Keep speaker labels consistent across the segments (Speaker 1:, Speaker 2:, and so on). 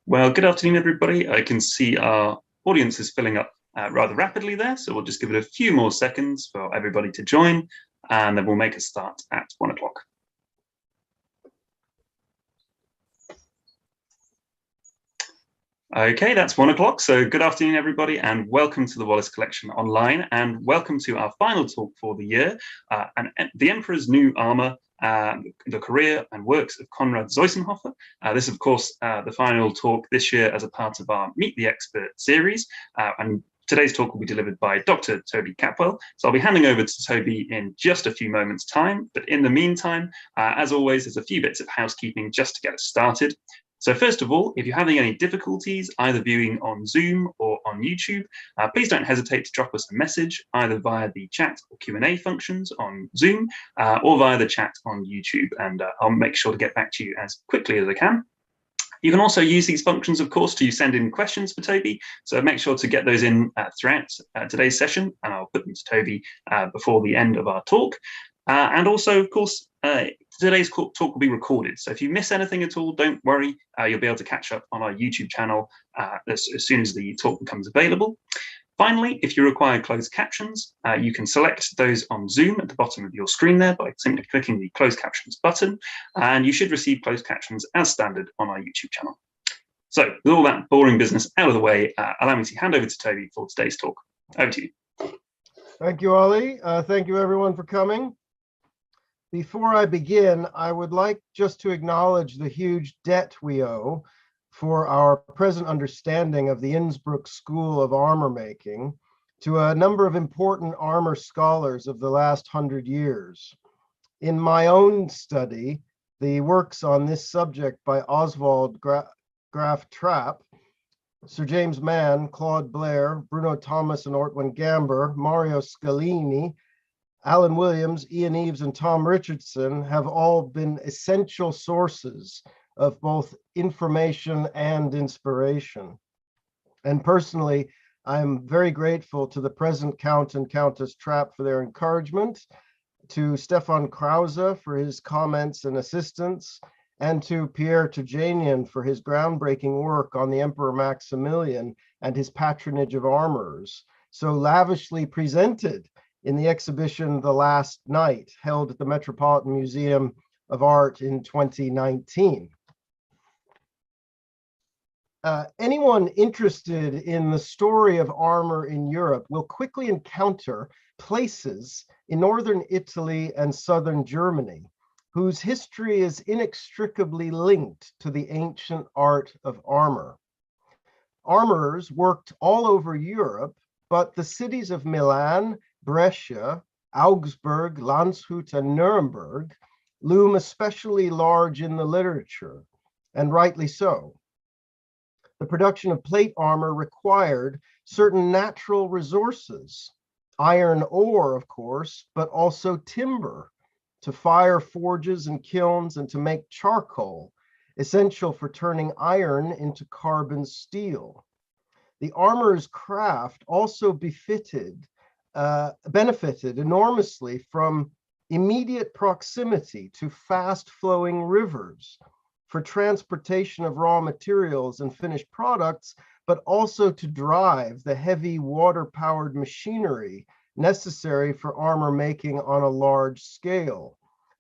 Speaker 1: Well, good afternoon, everybody. I can see our audience is filling up rather rapidly there, so we'll just give it a few more seconds for everybody to join, and then we'll make a start at 1 o'clock. Okay, that's 1 o'clock. So good afternoon, everybody, and welcome to the Wallace Collection online, and welcome to our final talk for the year, and the Emperor's New Armour, the career and works of Conrad Zoisenhofer. This, of course, the final talk this year as a part of our Meet the Expert series, and today's talk will be delivered by Dr. Toby Capwell. So I'll be handing over to Toby in just a few moments' time, but in the meantime, as always, there's a few bits of housekeeping just to get us started. So first of all, if you're having any difficulties either viewing on Zoom or on YouTube, please don't hesitate to drop us a message either via the chat or Q&A functions on Zoom or via the chat on YouTube, and I'll make sure to get back to you as quickly as I can. You can also use these functions, of course, to send in questions for Toby, so make sure to get those in throughout today's session, and I'll put them to Toby before the end of our talk. And also, of course, today's talk will be recorded. So if you miss anything at all, don't worry. You'll be able to catch up on our YouTube channel as soon as the talk becomes available. Finally, if you require closed captions, you can select those on Zoom at the bottom of your screen there by simply clicking the closed captions button, and you should receive closed captions as standard on our YouTube channel. So with all that boring business out of the way, allow me to hand over to Toby for today's talk. Over to you.
Speaker 2: Thank you, Ollie. Thank you, everyone, for coming. Before I begin, I would like just to acknowledge the huge debt we owe for our present understanding of the Innsbruck School of Armor Making to a number of important armor scholars of the last 100 years. In my own study, the works on this subject by Oswald Graf Trapp, Sir James Mann, Claude Blair, Bruno Thomas and Ortwin Gamber, Mario Scalini, Alan Williams, Ian Eaves, and Tom Richardson have all been essential sources of both information and inspiration. And personally, I'm very grateful to the present Count and Countess Trapp for their encouragement, to Stefan Krause for his comments and assistance, and to Pierre Turjanian for his groundbreaking work on the Emperor Maximilian and his patronage of armorers, so lavishly presented in the exhibition The Last Night, held at the Metropolitan Museum of Art in 2019. Anyone interested in the story of armor in Europe will quickly encounter places in northern Italy and southern Germany whose history is inextricably linked to the ancient art of armor. Armorers worked all over Europe, but the cities of Milan, Brescia, Augsburg, Landshut, and Nuremberg loom especially large in the literature, and rightly so. The production of plate armor required certain natural resources, iron ore, of course, but also timber, to fire forges and kilns and to make charcoal, essential for turning iron into carbon steel. The armorer's craft also benefited enormously from immediate proximity to fast-flowing rivers for transportation of raw materials and finished products, but also to drive the heavy water-powered machinery necessary for armor making on a large scale.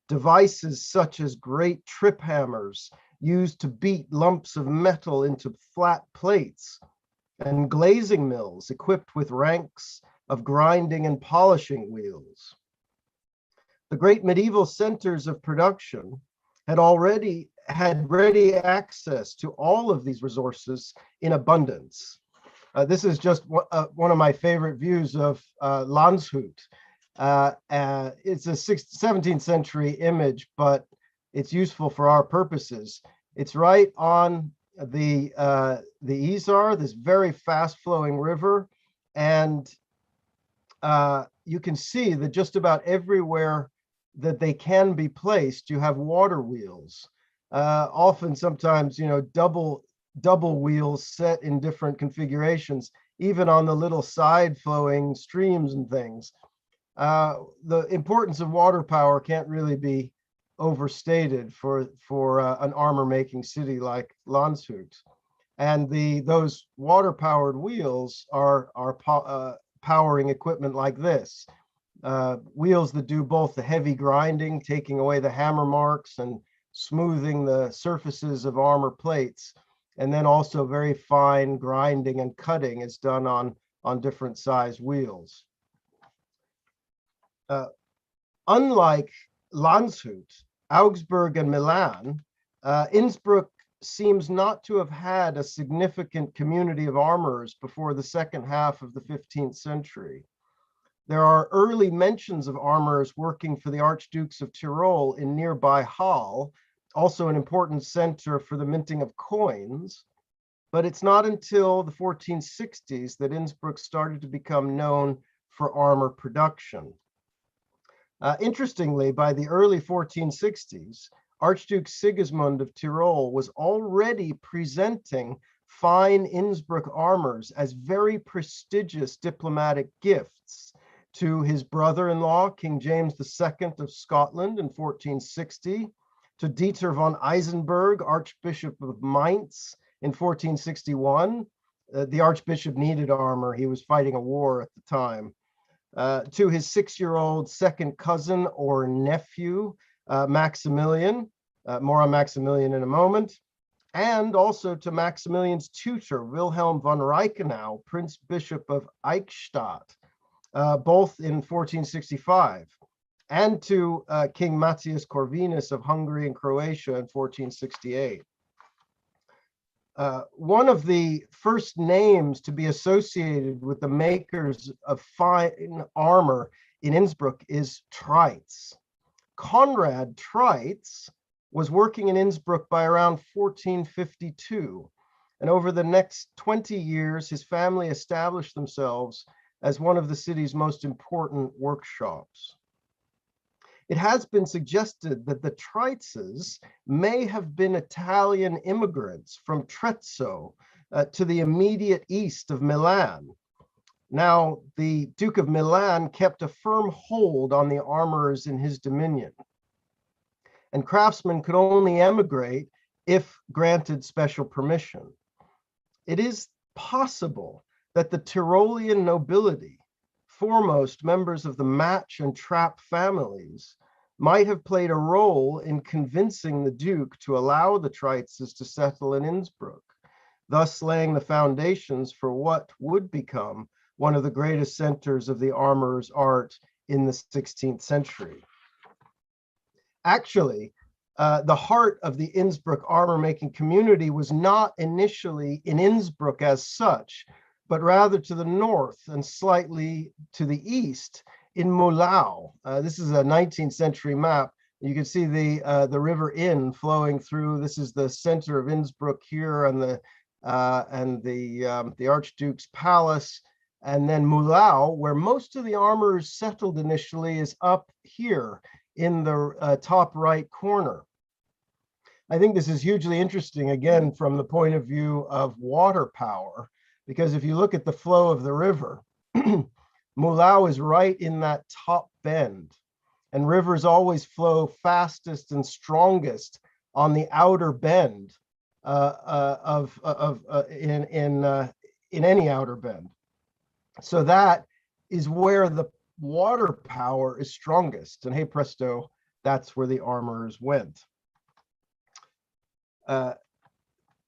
Speaker 2: Devices such as great trip hammers used to beat lumps of metal into flat plates, and glazing mills equipped with ranks of grinding and polishing wheels. The great medieval centers of production had ready access to all of these resources in abundance. This is just one of my favorite views of Landshut. It's a 17th century image, but it's useful for our purposes. It's right on the Isar, this very fast-flowing river, and you can see that just about everywhere that they can be placed, you have water wheels. Often, sometimes, double wheels set in different configurations, even on the little side flowing streams and things. The importance of water power can't really be overstated for an armor making city like Landshut. And those water-powered wheels are powering equipment like this. Wheels that do both the heavy grinding, taking away the hammer marks and smoothing the surfaces of armor plates, and then also very fine grinding and cutting is done on different size wheels. Unlike Landshut, Augsburg, and Milan, Innsbruck seems not to have had a significant community of armorers before the second half of the 15th century. There are early mentions of armorers working for the Archdukes of Tyrol in nearby Halle, also an important center for the minting of coins, but it's not until the 1460s that Innsbruck started to become known for armor production. Interestingly, by the early 1460s, Archduke Sigismund of Tyrol was already presenting fine Innsbruck armors as very prestigious diplomatic gifts to his brother-in-law, King James II of Scotland in 1460, to Dieter von Eisenberg, Archbishop of Mainz in 1461. The Archbishop needed armor. He was fighting a war at the time. To his 6-year-old second cousin or nephew, Maximilian, more on Maximilian in a moment, and also to Maximilian's tutor, Wilhelm von Reichenau, Prince Bishop of Eichstätt, both in 1465, and to King Matthias Corvinus of Hungary and Croatia in 1468. One of the first names to be associated with the makers of fine armor in Innsbruck is Treitz. Konrad Treitz was working in Innsbruck by around 1452, and over the next 20 years, his family established themselves as one of the city's most important workshops. It has been suggested that the Treitzes may have been Italian immigrants from Trezzo to the immediate east of Milan. Now, the Duke of Milan kept a firm hold on the armorers in his dominion, and craftsmen could only emigrate if granted special permission. It is possible that the Tyrolean nobility, foremost members of the Match and Trap families, might have played a role in convincing the Duke to allow the Treitzes to settle in Innsbruck, thus laying the foundations for what would become one of the greatest centers of the armorer's art in the 16th century. Actually, the heart of the Innsbruck armor-making community was not initially in Innsbruck as such, but rather to the north and slightly to the east in Mullau. This is a 19th century map. You can see the River Inn flowing through. This is the center of Innsbruck here, and the Archduke's palace. And then Mullau, where most of the armorers settled initially, is up here in the top right corner. I think this is hugely interesting, again, from the point of view of water power, because if you look at the flow of the river, Mullau is right in that top bend, and rivers always flow fastest and strongest on the outer bend in any outer bend. So that is where the water power is strongest, and hey presto, that's where the armorers went.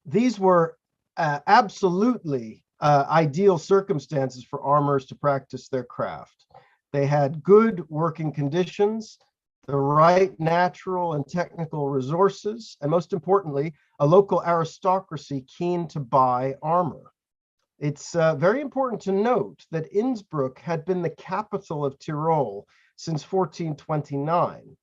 Speaker 2: These were absolutely ideal circumstances for armorers to practice their craft. They had good working conditions, the right natural and technical resources, and most importantly, a local aristocracy keen to buy armor. It's very important to note that Innsbruck had been the capital of Tyrol since 1429.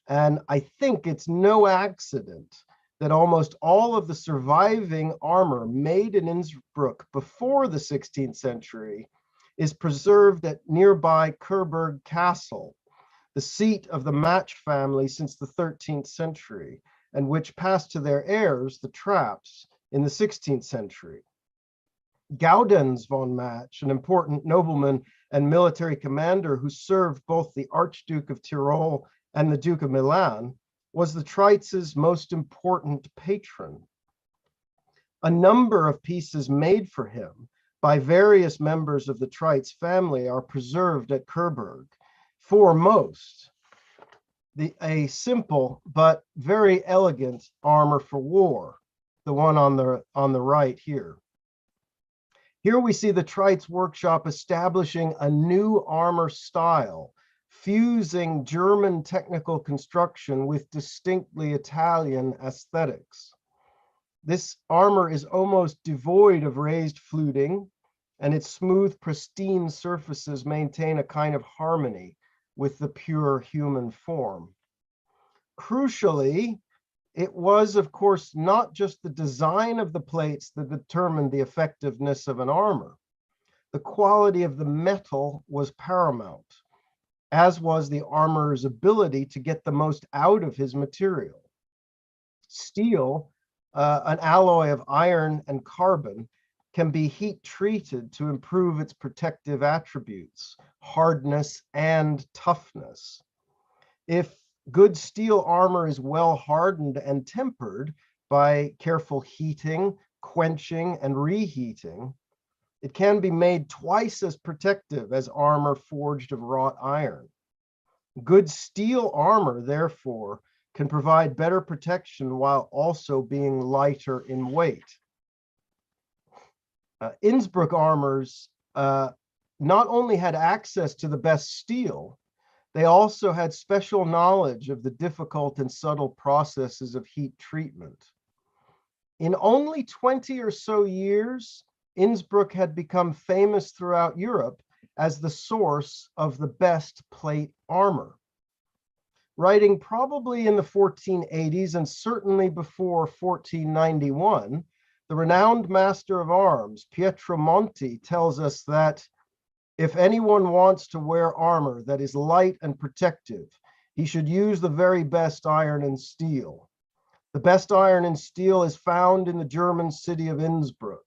Speaker 2: And I think it's no accident that almost all of the surviving armor made in Innsbruck before the 16th century is preserved at nearby Coburg Castle, the seat of the Match family since the 13th century, and which passed to their heirs, the Trapps, in the 16th century. Gaudenz von Match, an important nobleman and military commander who served both the Archduke of Tyrol and the Duke of Milan, was the Treitzes' most important patron. A number of pieces made for him by various members of the Trites family are preserved at Coburg. Foremost, a simple but very elegant armor for war, the one on the right here. Here we see the Trites workshop establishing a new armor style, fusing German technical construction with distinctly Italian aesthetics. This armor is almost devoid of raised fluting, and its smooth, pristine surfaces maintain a kind of harmony with the pure human form. Crucially, it was, of course, not just the design of the plates that determined the effectiveness of an armor. The quality of the metal was paramount, as was the armorer's ability to get the most out of his material. Steel, an alloy of iron and carbon, can be heat treated to improve its protective attributes, hardness and toughness. If good steel armor is well hardened and tempered by careful heating, quenching, and reheating, it can be made twice as protective as armor forged of wrought iron. Good steel armor, therefore, can provide better protection while also being lighter in weight. Innsbruck armors not only had access to the best steel, they also had special knowledge of the difficult and subtle processes of heat treatment. In only 20 or so years, Innsbruck had become famous throughout Europe as the source of the best plate armor. Writing probably in the 1480s and certainly before 1491, the renowned master of arms, Pietro Monti, tells us that if anyone wants to wear armor that is light and protective, he should use the very best iron and steel. The best iron and steel is found in the German city of Innsbruck.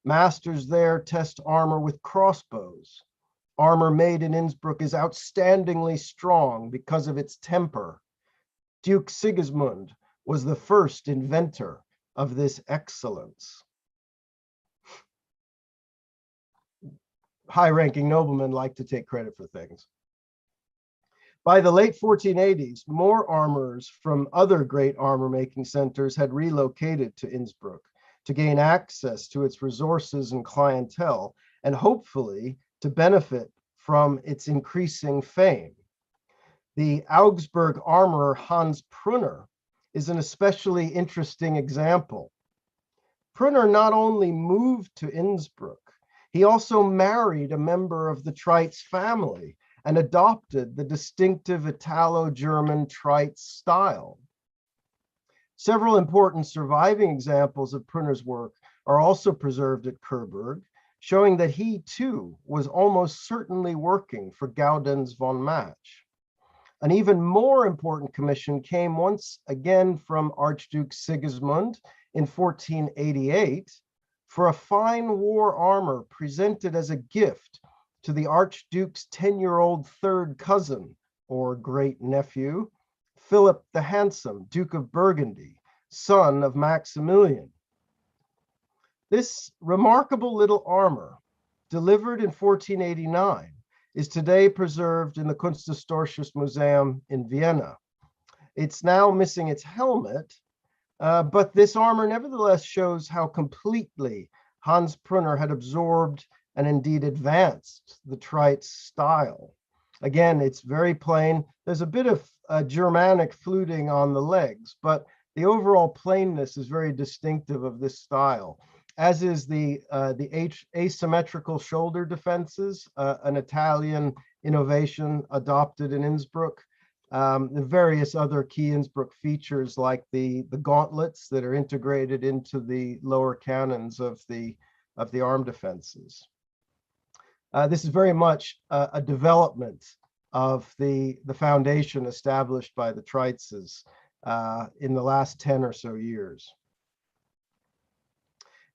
Speaker 2: Masters there test armor with crossbows. Armor made in Innsbruck is outstandingly strong because of its temper. Duke Sigismund was the first inventor of this excellence. High-ranking noblemen like to take credit for things. By the late 1480s, more armorers from other great armor-making centers had relocated to Innsbruck to gain access to its resources and clientele, and hopefully to benefit from its increasing fame. The Augsburg armorer Hans Pruner is an especially interesting example. Pruner not only moved to Innsbruck, he also married a member of the Trites family and adopted the distinctive Italo-German Trites style. Several important surviving examples of Pruner's work are also preserved at Coburg, showing that he too was almost certainly working for Gaudenz von Match. An even more important commission came once again from Archduke Sigismund in 1488 for a fine war armor presented as a gift to the Archduke's 10-year-old third cousin, or great nephew, Philip the Handsome, Duke of Burgundy, son of Maximilian. This remarkable little armor, delivered in 1489, is today preserved in the Kunsthistorisches Museum in Vienna. It's now missing its helmet, but this armor nevertheless shows how completely Hans Pruner had absorbed and indeed advanced the Trites style. Again, it's very plain. There's a bit of Germanic fluting on the legs, but the overall plainness is very distinctive of this style, as is the asymmetrical shoulder defenses, an Italian innovation adopted in Innsbruck. The various other key Innsbruck features like the gauntlets that are integrated into the lower cannons of the arm defenses. This is very much a development of the foundation established by the Trites in the last 10 or so years.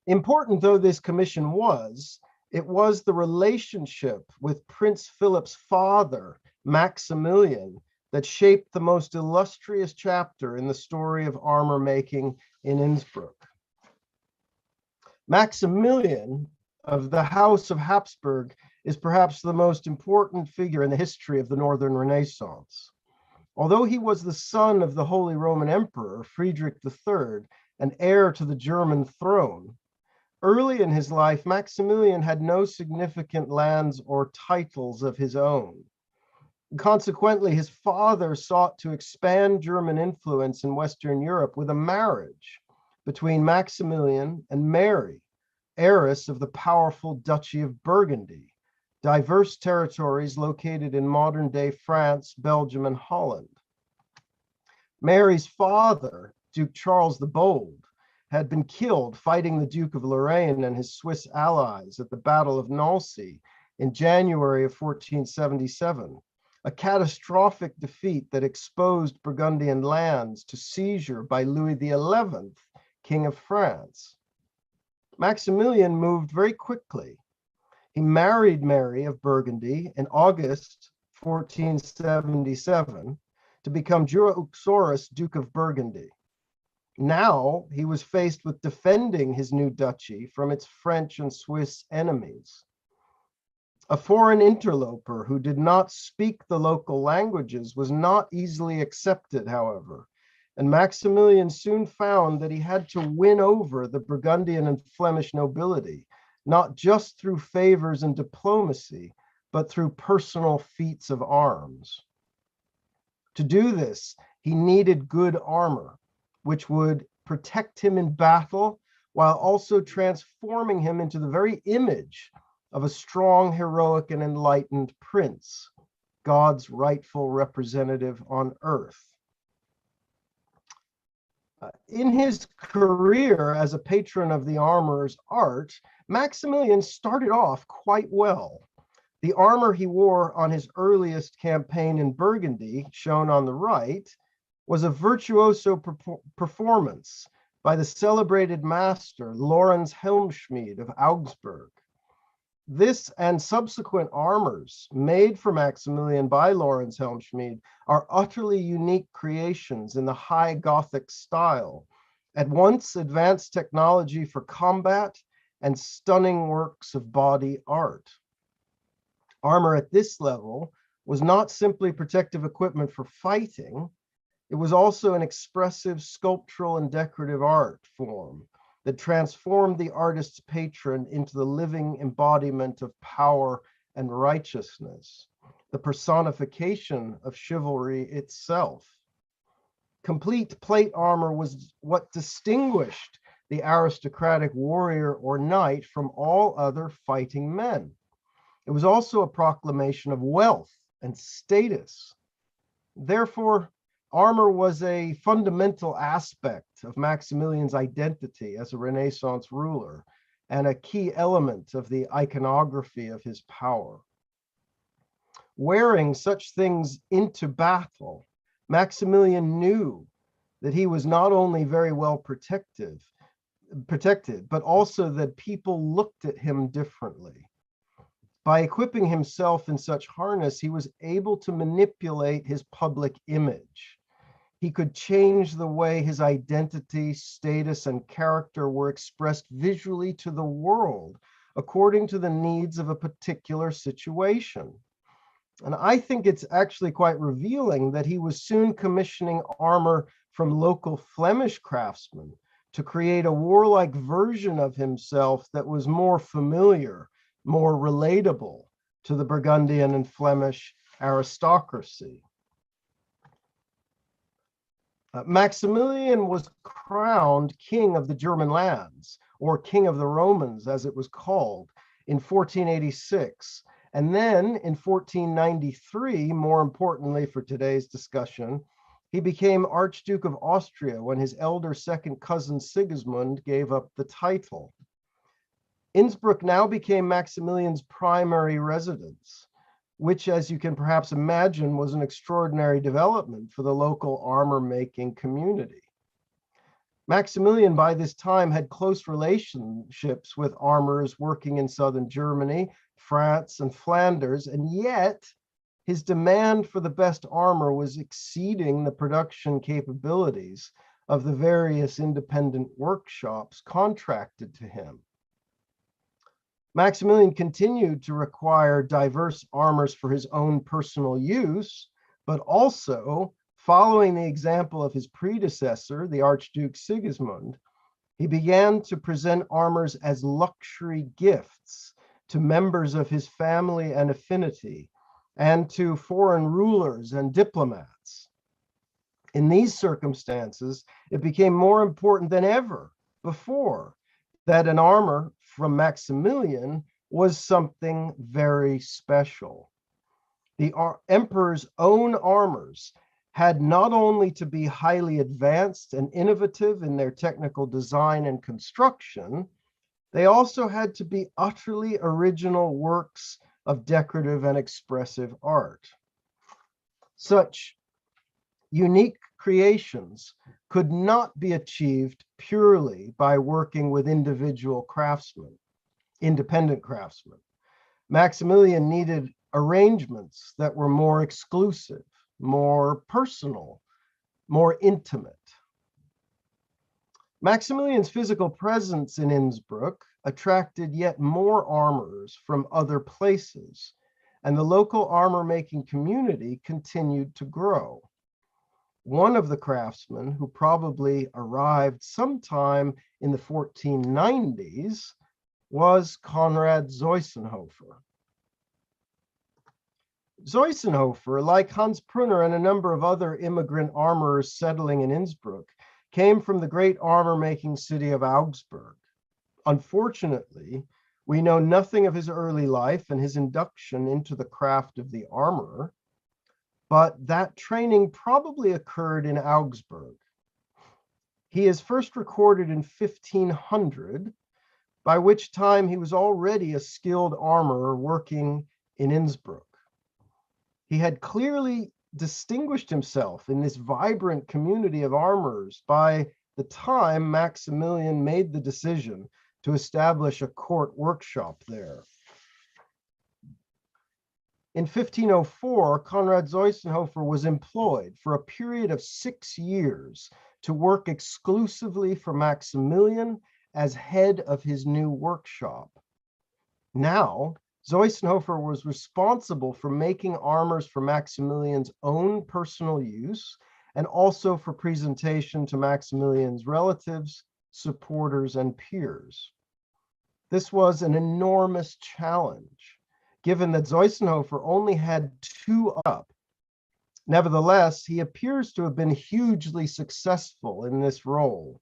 Speaker 2: Important though this commission was, it was the relationship with Prince Philip's father, Maximilian, that shaped the most illustrious chapter in the story of armor making in Innsbruck. Maximilian of the House of Habsburg is perhaps the most important figure in the history of the Northern Renaissance. Although he was the son of the Holy Roman Emperor Friedrich III and heir to the German throne, early in his life, Maximilian had no significant lands or titles of his own. Consequently, his father sought to expand German influence in Western Europe with a marriage between Maximilian and Mary, heiress of the powerful Duchy of Burgundy, diverse territories located in modern-day France, Belgium, and Holland. Mary's father, Duke Charles the Bold, had been killed fighting the Duke of Lorraine and his Swiss allies at the Battle of Nancy in January of 1477, a catastrophic defeat that exposed Burgundian lands to seizure by Louis XI, King of France. Maximilian moved very quickly. He married Mary of Burgundy in August 1477 to become Jura Uxoris, Duke of Burgundy. Now he was faced with defending his new duchy from its French and Swiss enemies. A foreign interloper who did not speak the local languages was not easily accepted, however, and Maximilian soon found that he had to win over the Burgundian and Flemish nobility, not just through favors and diplomacy, but through personal feats of arms. To do this, he needed good armor, which would protect him in battle while also transforming him into the very image of a strong, heroic, and enlightened prince, God's rightful representative on earth. In his career as a patron of the armorer's art, Maximilian started off quite well. The armor he wore on his earliest campaign in Burgundy, shown on the right, was a virtuoso performance by the celebrated master Lorenz Helmschmied of Augsburg. This and subsequent armors made for Maximilian by Lorenz Helmschmied are utterly unique creations in the high Gothic style, at once advanced technology for combat and stunning works of body art. Armor at this level was not simply protective equipment for fighting, it was also an expressive sculptural and decorative art form that transformed the artist's patron into the living embodiment of power and righteousness, the personification of chivalry itself. Complete plate armor was what distinguished the aristocratic warrior or knight from all other fighting men. It was also a proclamation of wealth and status. Therefore, armor was a fundamental aspect of Maximilian's identity as a Renaissance ruler and a key element of the iconography of his power. Wearing such things into battle, Maximilian knew that he was not only very well protected, but also that people looked at him differently. By equipping himself in such harness, he was able to manipulate his public image. He could change the way his identity, status, and character were expressed visually to the world according to the needs of a particular situation. And I think it's actually quite revealing that he was soon commissioning armor from local Flemish craftsmen to create a warlike version of himself that was more familiar, more relatable to the Burgundian and Flemish aristocracy. Maximilian was crowned King of the German lands, or King of the Romans, as it was called, in 1486. And then in 1493, more importantly for today's discussion, he became Archduke of Austria when his elder second cousin Sigismund gave up the title. Innsbruck now became Maximilian's primary residence, which, as you can perhaps imagine, was an extraordinary development for the local armor-making community. Maximilian, by this time, had close relationships with armorers working in southern Germany, France, and Flanders, and yet his demand for the best armor was exceeding the production capabilities of the various independent workshops contracted to him. Maximilian continued to require diverse armors for his own personal use, but also, following the example of his predecessor, the Archduke Sigismund, he began to present armors as luxury gifts to members of his family and affinity, and to foreign rulers and diplomats. In these circumstances, it became more important than ever before that an armor from Maximilian was something very special. The emperor's own armors had not only to be highly advanced and innovative in their technical design and construction, they also had to be utterly original works of decorative and expressive art. Such unique creations could not be achieved purely by working with individual craftsmen, independent craftsmen. Maximilian needed arrangements that were more exclusive, more personal, more intimate. Maximilian's physical presence in Innsbruck attracted yet more armorers from other places, and the local armor-making community continued to grow. One of the craftsmen, who probably arrived sometime in the 1490s, was Conrad Zoisenhofer. Zoisenhofer, like Hans Pruner and a number of other immigrant armorers settling in Innsbruck, came from the great armor-making city of Augsburg. Unfortunately, we know nothing of his early life and his induction into the craft of the armorer, but that training probably occurred in Augsburg. He is first recorded in 1500, by which time he was already a skilled armorer working in Innsbruck. He had clearly distinguished himself in this vibrant community of armorers by the time Maximilian made the decision to establish a court workshop there. In 1504, Conrad Zoisenhofer was employed for a period of 6 years to work exclusively for Maximilian as head of his new workshop. Now, Zoisenhofer was responsible for making armors for Maximilian's own personal use and also for presentation to Maximilian's relatives, supporters, and peers. This was an enormous challenge, given that Zoisenhofer only had 2 up. Nevertheless, he appears to have been hugely successful in this role.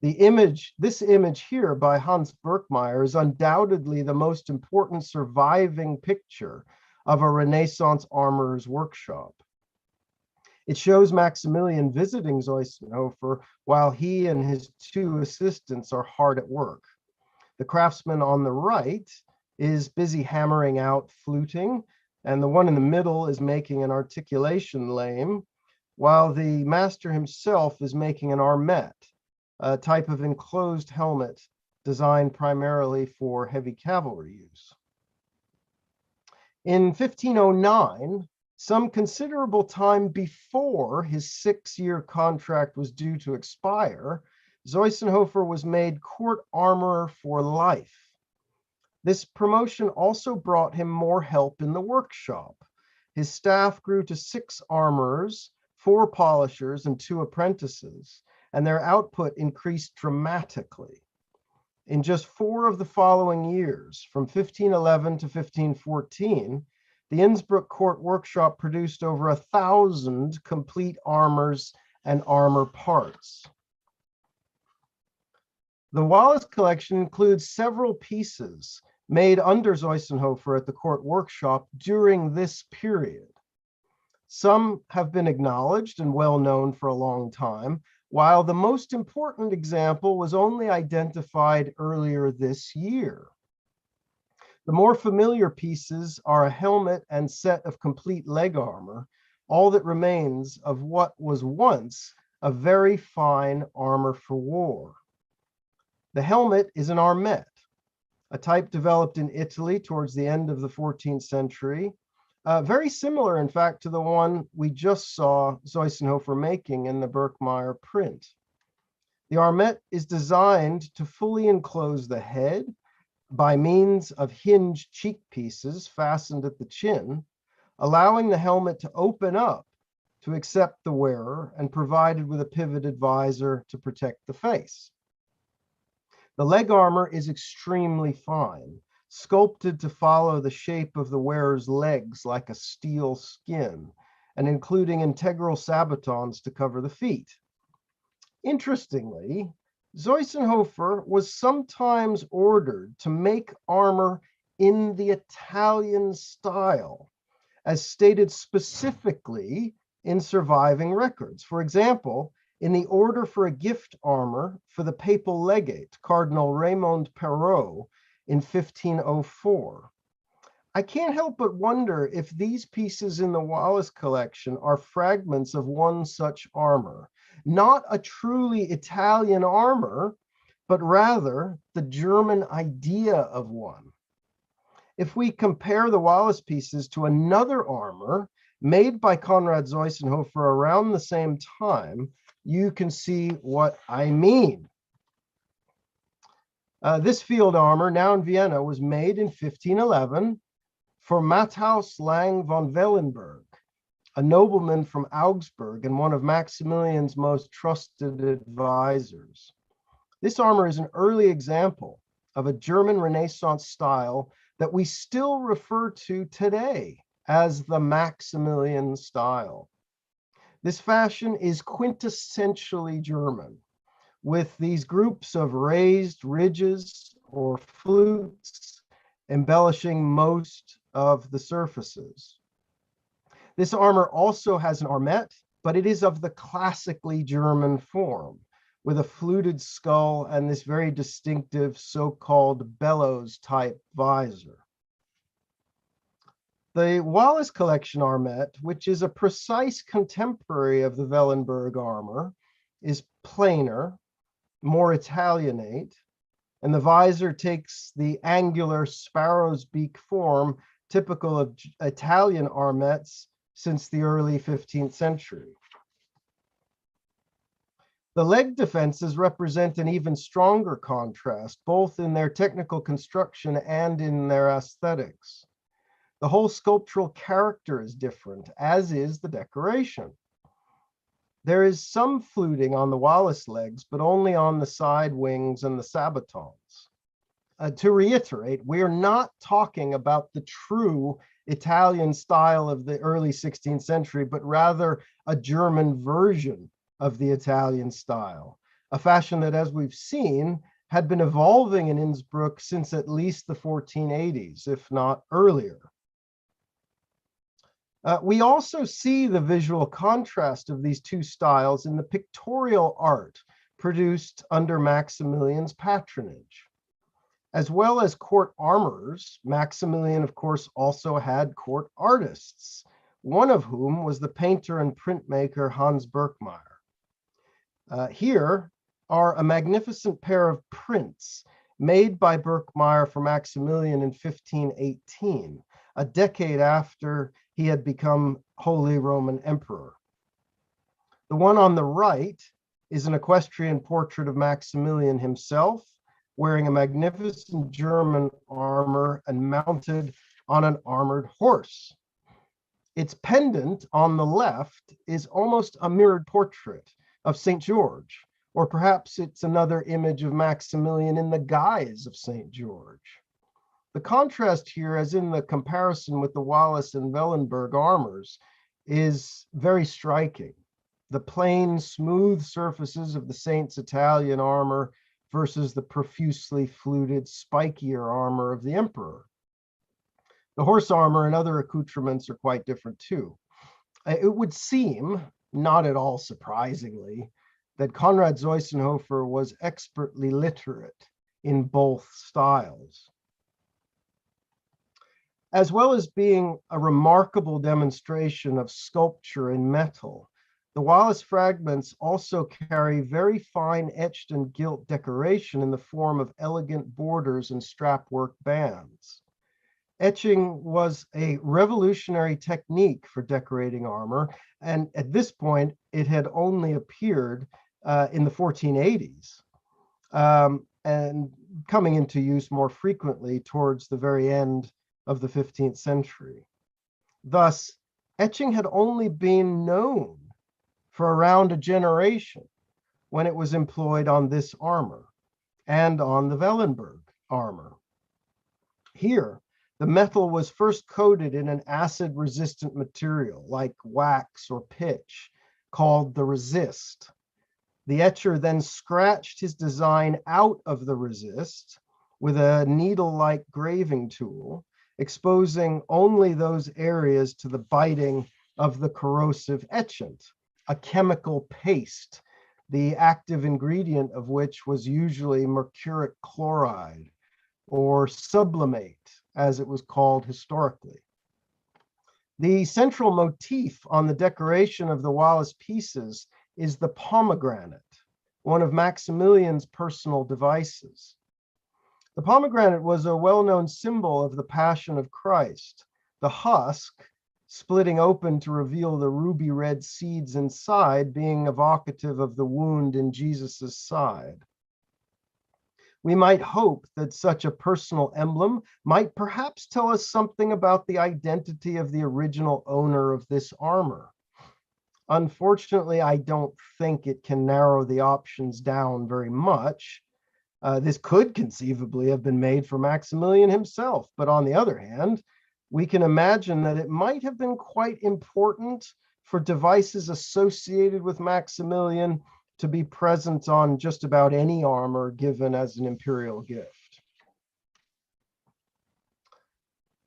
Speaker 2: This image here by Hans Birkmeyer is undoubtedly the most important surviving picture of a Renaissance armorer's workshop. It shows Maximilian visiting Zoisenhofer while he and his 2 assistants are hard at work. The craftsman on the right is busy hammering out fluting, and the one in the middle is making an articulation lame, while the master himself is making an armet, a type of enclosed helmet designed primarily for heavy cavalry use. In 1509, some considerable time before his 6-year contract was due to expire, Zoisenhofer was made court armorer for life. This promotion also brought him more help in the workshop. His staff grew to 6 armorers, 4 polishers, and 2 apprentices, and their output increased dramatically. In just 4 of the following years, from 1511 to 1514, the Innsbruck court workshop produced over 1,000 complete armors and armor parts. The Wallace Collection includes several pieces made under Zoisenhofer at the court workshop during this period. Some have been acknowledged and well known for a long time, while the most important example was only identified earlier this year. The more familiar pieces are a helmet and set of complete leg armor, all that remains of what was once a very fine armor for war. The helmet is an armet, a type developed in Italy towards the end of the 14th century, very similar, in fact, to the one we just saw Zoisenhofer making in the Birkmeyer print. The armet is designed to fully enclose the head by means of hinged cheek pieces fastened at the chin, allowing the helmet to open up to accept the wearer and provided with a pivoted visor to protect the face. The leg armor is extremely fine, sculpted to follow the shape of the wearer's legs like a steel skin, and including integral sabatons to cover the feet. Interestingly, Zoisenhofer was sometimes ordered to make armor in the Italian style, as stated specifically in surviving records. For example, in the order for a gift armor for the papal legate, Cardinal Raymond Perrault, in 1504. I can't help but wonder if these pieces in the Wallace collection are fragments of one such armor, not a truly Italian armor, but rather the German idea of one. If we compare the Wallace pieces to another armor made by Conrad Zoisenhofer around the same time, you can see what I mean. This field armor, now in Vienna, was made in 1511 for Matthaus Lang von Wellenberg, a nobleman from Augsburg and one of Maximilian's most trusted advisors. This armor is an early example of a German Renaissance style that we still refer to today as the Maximilian style. This fashion is quintessentially German, with these groups of raised ridges or flutes embellishing most of the surfaces. This armor also has an armet, but it is of the classically German form, with a fluted skull and this very distinctive so-called bellows type visor. The Wallace Collection armet, which is a precise contemporary of the Wellenberg armor, is plainer, more Italianate, and the visor takes the angular sparrow's beak form typical of Italian armets since the early 15th century. The leg defenses represent an even stronger contrast, both in their technical construction and in their aesthetics. The whole sculptural character is different, as is the decoration. There is some fluting on the Wallace legs, but only on the side wings and the sabatons. To reiterate, we are not talking about the true Italian style of the early 16th century, but rather a German version of the Italian style, a fashion that, as we've seen, had been evolving in Innsbruck since at least the 1480s, if not earlier. We also see the visual contrast of these two styles in the pictorial art produced under Maximilian's patronage. As well as court armorers, Maximilian, of course, also had court artists, one of whom was the painter and printmaker Hans Birkmeyer. Here are a magnificent pair of prints made by Birkmeyer for Maximilian in 1518, a decade after he had become Holy Roman Emperor. The one on the right is an equestrian portrait of Maximilian himself, wearing a magnificent German armor and mounted on an armored horse. Its pendant on the left is almost a mirrored portrait of St. George, or perhaps it's another image of Maximilian in the guise of St. George. The contrast here, as in the comparison with the Wallace and Wellenberg armors, is very striking. The plain, smooth surfaces of the saint's Italian armor versus the profusely fluted, spikier armor of the emperor. The horse armor and other accoutrements are quite different too. It would seem, not at all surprisingly, that Conrad Zoisenhofer was expertly literate in both styles. As well as being a remarkable demonstration of sculpture in metal, the Wallace fragments also carry very fine etched and gilt decoration in the form of elegant borders and strapwork bands. Etching was a revolutionary technique for decorating armor, and at this point, it had only appeared in the 1480s. And coming into use more frequently towards the very end of the 15th century. Thus, etching had only been known for around a generation when it was employed on this armor and on the Wellenberg armor. Here, the metal was first coated in an acid-resistant material like wax or pitch called the resist. The etcher then scratched his design out of the resist with a needle-like graving tool, exposing only those areas to the biting of the corrosive etchant, a chemical paste, the active ingredient of which was usually mercuric chloride, or sublimate, as it was called historically. The central motif on the decoration of the Wallace pieces is the pomegranate, one of Maximilian's personal devices. The pomegranate was a well-known symbol of the Passion of Christ, the husk, splitting open to reveal the ruby red seeds inside, being evocative of the wound in Jesus's side. We might hope that such a personal emblem might perhaps tell us something about the identity of the original owner of this armor. Unfortunately, I don't think it can narrow the options down very much. This could conceivably have been made for Maximilian himself, but on the other hand, we can imagine that it might have been quite important for devices associated with Maximilian to be present on just about any armor given as an imperial gift.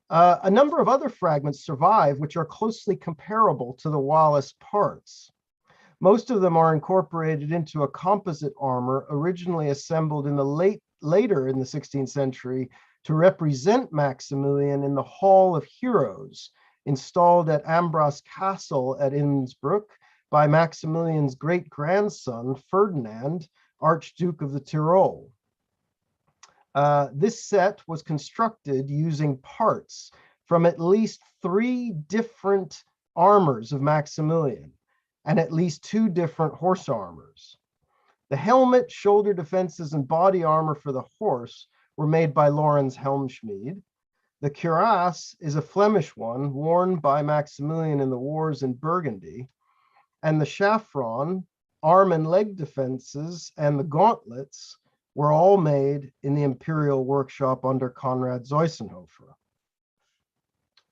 Speaker 2: A number of other fragments survive, which are closely comparable to the Wallace parts. Most of them are incorporated into a composite armor originally assembled in the later in the 16th century to represent Maximilian in the Hall of Heroes, installed at Ambras Castle at Innsbruck by Maximilian's great-grandson, Ferdinand, Archduke of the Tyrol. This set was constructed using parts from at least 3 different armors of Maximilian and at least 2 different horse armors. The helmet, shoulder defenses, and body armor for the horse were made by Lorenz Helmschmied. The cuirass is a Flemish one worn by Maximilian in the wars in Burgundy, and the chafron, arm and leg defenses, and the gauntlets were all made in the Imperial workshop under Conrad Zoisenhofer.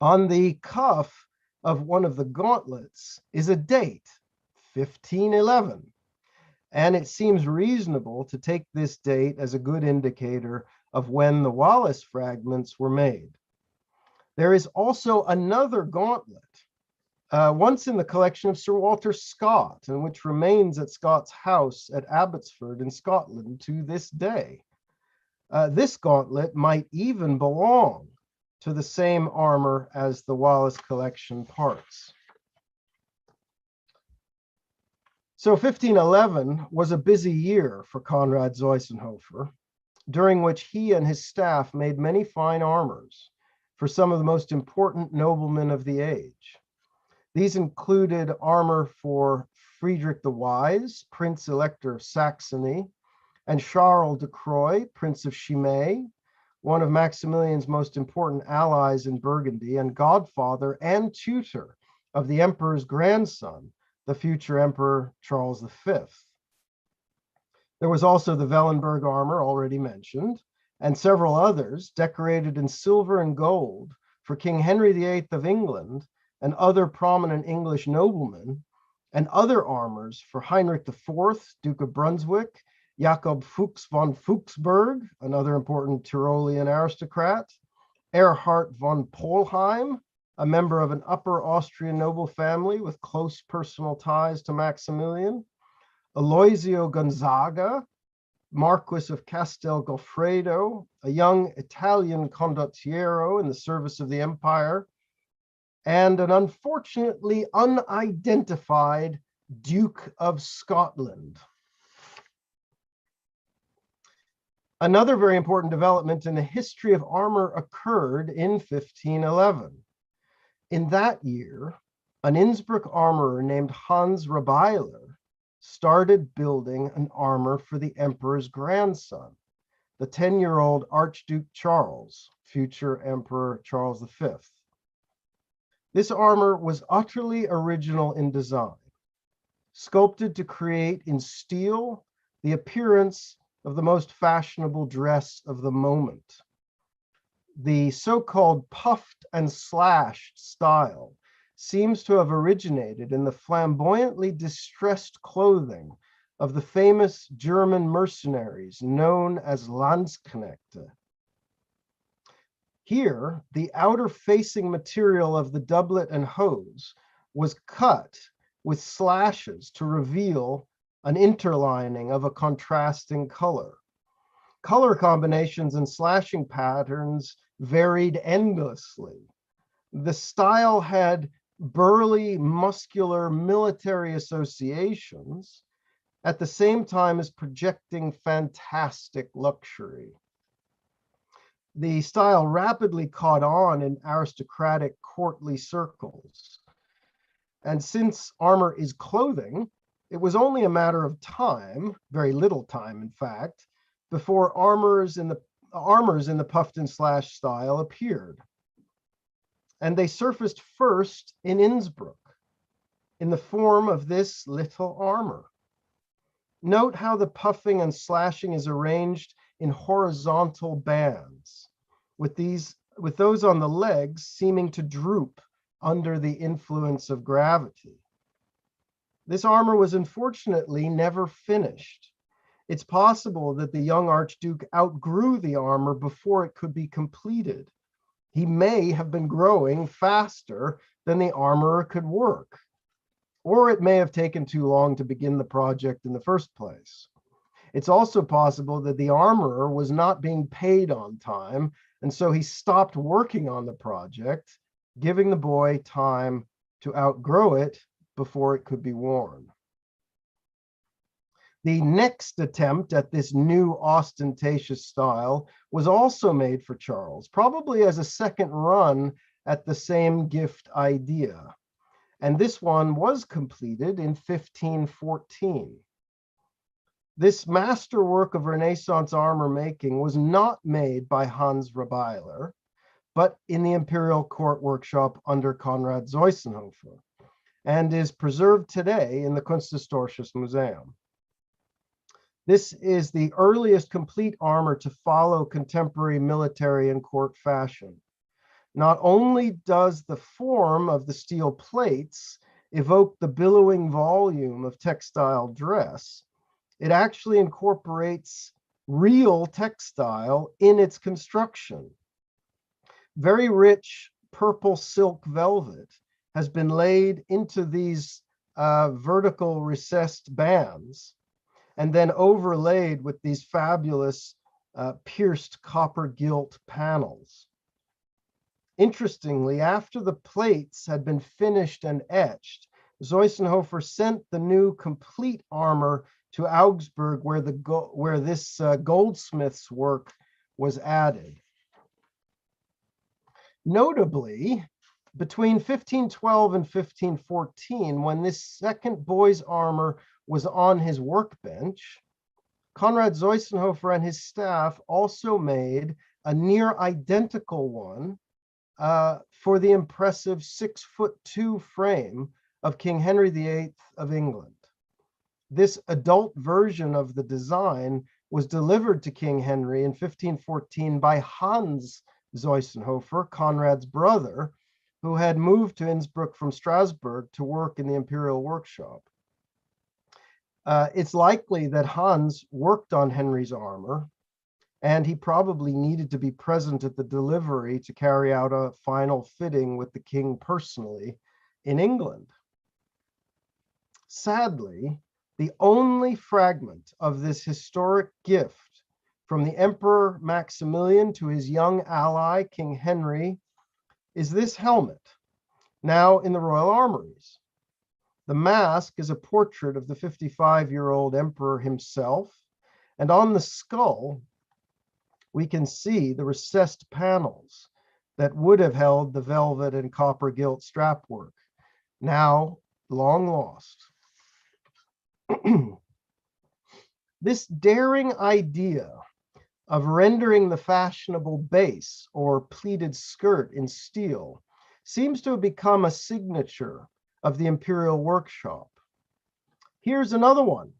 Speaker 2: On the cuff of one of the gauntlets is a date, 1511, and it seems reasonable to take this date as a good indicator of when the Wallace fragments were made. There is also another gauntlet, once in the collection of Sir Walter Scott, and which remains at Scott's house at Abbotsford in Scotland to this day. This gauntlet might even belong to the same armor as the Wallace Collection parts. So 1511 was a busy year for Conrad Zoisenhofer, during which he and his staff made many fine armors for some of the most important noblemen of the age. These included armor for Friedrich the Wise, Prince Elector of Saxony, and Charles de Croix, Prince of Chimay, one of Maximilian's most important allies in Burgundy and godfather and tutor of the emperor's grandson, the future Emperor Charles V. There was also the Wellenberg armor already mentioned, and several others decorated in silver and gold for King Henry VIII of England and other prominent English noblemen, and other armors for Heinrich IV, Duke of Brunswick, Jakob Fuchs von Fuchsberg, another important Tyrolean aristocrat, Erhard von Polheim, a member of an upper Austrian noble family with close personal ties to Maximilian, Aloisio Gonzaga, Marquis of Castel Goffredo, a young Italian condottiero in the service of the empire, and an unfortunately unidentified Duke of Scotland. Another very important development in the history of armor occurred in 1511. In that year, an Innsbruck armorer named Hans Rabeiler started building an armor for the emperor's grandson, the 10-year-old Archduke Charles, future Emperor Charles V. This armor was utterly original in design, sculpted to create in steel the appearance of the most fashionable dress of the moment. The so-called puffed and slashed style seems to have originated in the flamboyantly distressed clothing of the famous German mercenaries known as Landsknechte. Here, the outer-facing material of the doublet and hose was cut with slashes to reveal an interlining of a contrasting color. Color combinations and slashing patterns varied endlessly. The style had burly, muscular military associations at the same time as projecting fantastic luxury. The style rapidly caught on in aristocratic courtly circles. And since armor is clothing, it was only a matter of time, very little time in fact, before armors in the puffed and slashed style appeared. And they surfaced first in Innsbruck in the form of this little armor. Note how the puffing and slashing is arranged in horizontal bands, with those on the legs seeming to droop under the influence of gravity. This armor was unfortunately never finished. It's possible that the young Archduke outgrew the armor before it could be completed. He may have been growing faster than the armorer could work, or it may have taken too long to begin the project in the first place. It's also possible that the armorer was not being paid on time, and so he stopped working on the project, giving the boy time to outgrow it before it could be worn. The next attempt at this new ostentatious style was also made for Charles, probably as a second run at the same gift idea. And this one was completed in 1514. This masterwork of Renaissance armor making was not made by Hans Rabeiler, but in the Imperial court workshop under Conrad Zoisenhofer, and is preserved today in the Kunsthistorisches Museum. This is the earliest complete armor to follow contemporary military and court fashion. Not only does the form of the steel plates evoke the billowing volume of textile dress, it actually incorporates real textile in its construction. Very rich purple silk velvet has been laid into these vertical recessed bands and then overlaid with these fabulous pierced copper gilt panels. Interestingly, after the plates had been finished and etched, Zoisenhofer sent the new complete armor to Augsburg, where this goldsmith's work was added. Notably, between 1512 and 1514, when this second boy's armor was on his workbench, Conrad Zoisenhofer and his staff also made a near identical one for the impressive 6'2" frame of King Henry VIII of England. This adult version of the design was delivered to King Henry in 1514 by Hans Zoisenhofer, Conrad's brother, who had moved to Innsbruck from Strasbourg to work in the Imperial workshop. It's likely that Hans worked on Henry's armor, and he probably needed to be present at the delivery to carry out a final fitting with the king personally in England. Sadly, the only fragment of this historic gift from the Emperor Maximilian to his young ally, King Henry, is this helmet, now in the Royal Armories. The mask is a portrait of the 55-year-old emperor himself, and on the skull, we can see the recessed panels that would have held the velvet and copper gilt strap work, now long lost. This daring idea of rendering the fashionable base or pleated skirt in steel seems to have become a signature of the Imperial workshop. Here's another one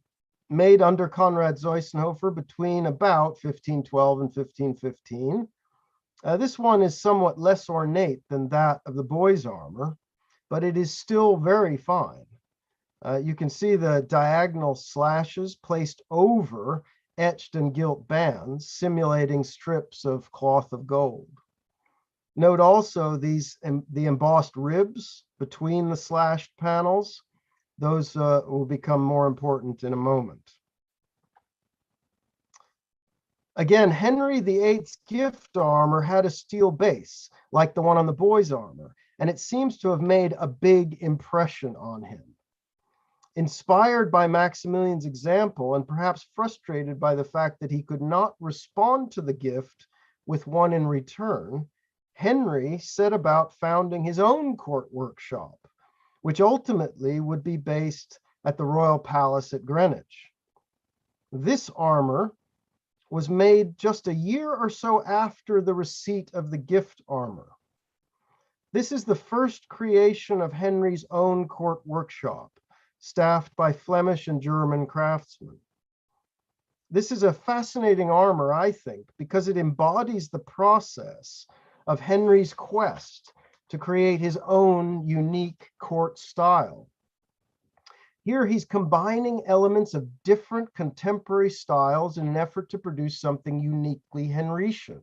Speaker 2: made under Conrad Zoisenhofer between about 1512 and 1515. This one is somewhat less ornate than that of the boy's armor, but it is still very fine. You can see the diagonal slashes placed over etched and gilt bands, simulating strips of cloth of gold. Note also the embossed ribs between the slashed panels. Those will become more important in a moment. Again, Henry VIII's gift armor had a steel base, like the one on the boy's armor, and it seems to have made a big impression on him. Inspired by Maximilian's example, and perhaps frustrated by the fact that he could not respond to the gift with one in return, Henry set about founding his own court workshop, which ultimately would be based at the Royal Palace at Greenwich. This armor was made just a year or so after the receipt of the gift armor. This is the first creation of Henry's own court workshop, staffed by Flemish and German craftsmen. This is a fascinating armor, I think, because it embodies the process of Henry's quest to create his own unique court style. Here he's combining elements of different contemporary styles in an effort to produce something uniquely Henrician.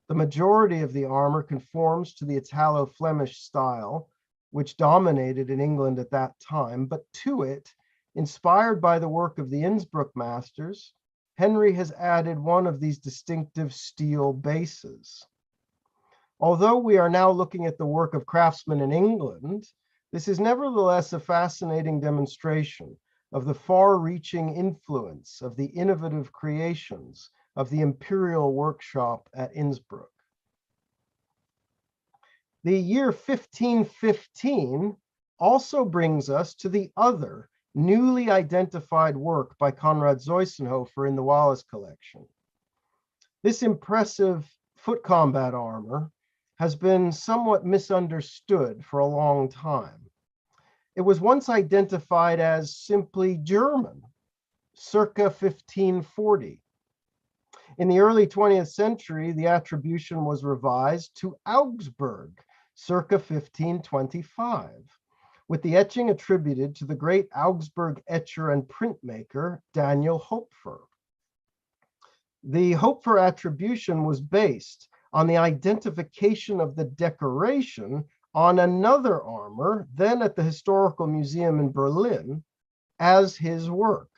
Speaker 2: The majority of the armor conforms to the Italo-Flemish style, which dominated in England at that time, but to it, inspired by the work of the Innsbruck masters, Henry has added one of these distinctive steel bases. Although we are now looking at the work of craftsmen in England, this is nevertheless a fascinating demonstration of the far-reaching influence of the innovative creations of the Imperial workshop at Innsbruck. The year 1515 also brings us to the other newly identified work by Conrad Zoisenhofer in the Wallace Collection. This impressive foot combat armor has been somewhat misunderstood for a long time. It was once identified as simply German, circa 1540. In the early 20th century, the attribution was revised to Augsburg, circa 1525, with the etching attributed to the great Augsburg etcher and printmaker, Daniel Hopfer. The Hopfer attribution was based on the identification of the decoration on another armor, then at the Historical Museum in Berlin, as his work.